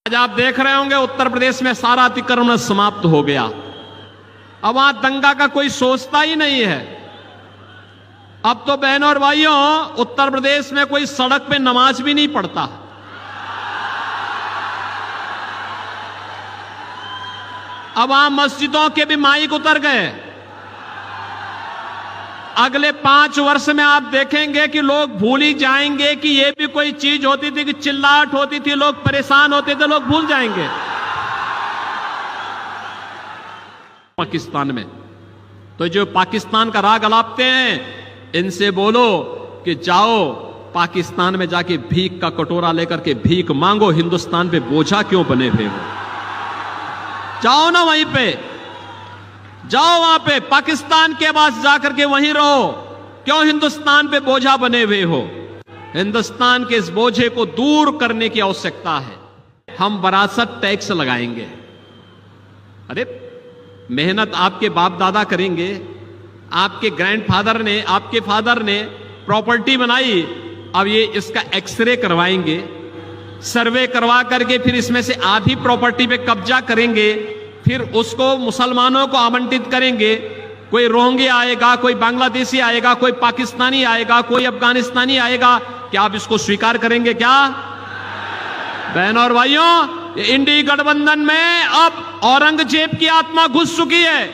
आज आप देख रहे होंगे उत्तर प्रदेश में सारा अतिक्रमण समाप्त हो गया। अब वहां दंगा का कोई सोचता ही नहीं है। अब तो बहनों और भाइयों, उत्तर प्रदेश में कोई सड़क पे नमाज भी नहीं पढ़ता। अब वहां मस्जिदों के भी माइक उतर गए। अगले 5 वर्ष में आप देखेंगे कि लोग भूल ही जाएंगे कि ये भी कोई चीज होती थी, कि चिल्लाहट होती थी, लोग परेशान होते थे, लोग भूल जाएंगे। पाकिस्तान में तो जो पाकिस्तान का राग अलापते हैं, इनसे बोलो कि जाओ पाकिस्तान में जाके भीख का कटोरा लेकर के भीख मांगो। हिंदुस्तान पे बोझा क्यों बने हुए हो? जाओ ना वहीं पे, जाओ वहां पे पाकिस्तान के पास जाकर के वहीं रहो। क्यों हिंदुस्तान पे बोझा बने हुए हो? हिंदुस्तान के इस बोझे को दूर करने की आवश्यकता है। हम विरासत टैक्स लगाएंगे। अरे मेहनत आपके बाप दादा करेंगे, आपके ग्रैंडफादर ने, आपके फादर ने प्रॉपर्टी बनाई। अब ये इसका एक्सरे करवाएंगे, सर्वे करवा करके फिर इसमें से आधी प्रॉपर्टी पे कब्जा करेंगे, फिर उसको मुसलमानों को आवंटित करेंगे। कोई रोहिंग्या आएगा, कोई बांग्लादेशी आएगा, कोई पाकिस्तानी आएगा, कोई अफगानिस्तानी आएगा। क्या आप इसको स्वीकार करेंगे? क्या बहनों और भाइयों, इंडी गठबंधन में अब औरंगजेब की आत्मा घुस चुकी है।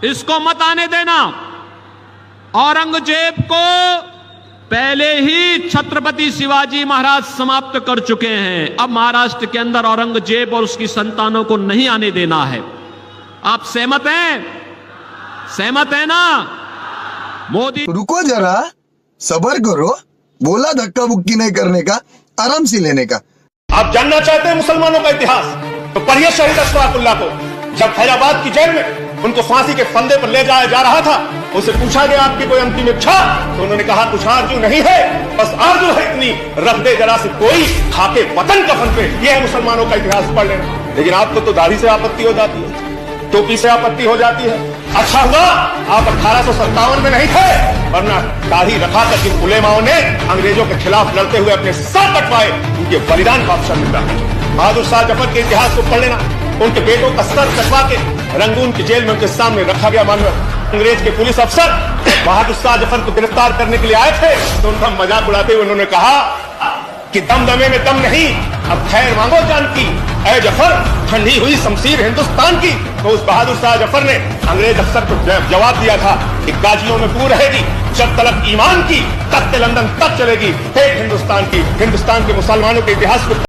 इसको मत आने देना। औरंगजेब को पहले ही छत्रपति शिवाजी महाराज समाप्त कर चुके हैं। अब महाराष्ट्र के अंदर औरंगजेब और उसकी संतानों को नहीं आने देना है। आप सहमत हैं? सहमत है ना? मोदी रुको जरा, सब्र करो। बोला धक्का बुक्की नहीं करने का, आराम से लेने का। आप जानना चाहते हैं मुसलमानों का इतिहास, तो पढ़िए शहीद अशफाकुल्लाह को। जब फैजाबाद की जेल में उनको फांसी के फंदे पर ले जाया जा रहा था, उनसे पूछा गया आपकी कोई अंतिम इच्छा? तो उन्होंने कहा कुछ आरजू नहीं है, बस आरजू है इतनी, रख दे जरा से कोई खाके वतन कफन पे। यह है मुसलमानों का इतिहास पढ़ लेना। लेकिन आपको तो दाढ़ी से आपत्ति हो जाती है, टोपी से आपत्ति हो जाती है। अच्छा हुआ आप 1857 में नहीं थे, वरना दाढ़ी रखा कर जिन उलेमाओं ने अंग्रेजों के खिलाफ लड़ते हुए अपने सर कटवाए, उनके बलिदान का अवसर मिलता है। बहादुर शाह जफर के इतिहास को पढ़ लेना। उनके बेटों का सर कटवा के रंगून की जेल में उनके सामने रखा गया। मानो अंग्रेज के पुलिस अफसर बहादुर शाह जफर को गिरफ्तार करने के लिए आए थे, तो उनका मजाक उड़ाते हुए उन्होंने कहा कि दम दमे में दम नहीं, अब खैर मांगो जान की, ऐ जफर ठंडी हुई शमशीर हिंदुस्तान की। तो उस बहादुर शाह जफर ने अंग्रेज अफसर को जवाब दिया था कि गाजियों में बू रहेगी, जब तलक ईमान की, तख्ते लंदन तक चलेगी। हिंदुस्तान की, हिंदुस्तान के मुसलमानों के इतिहास को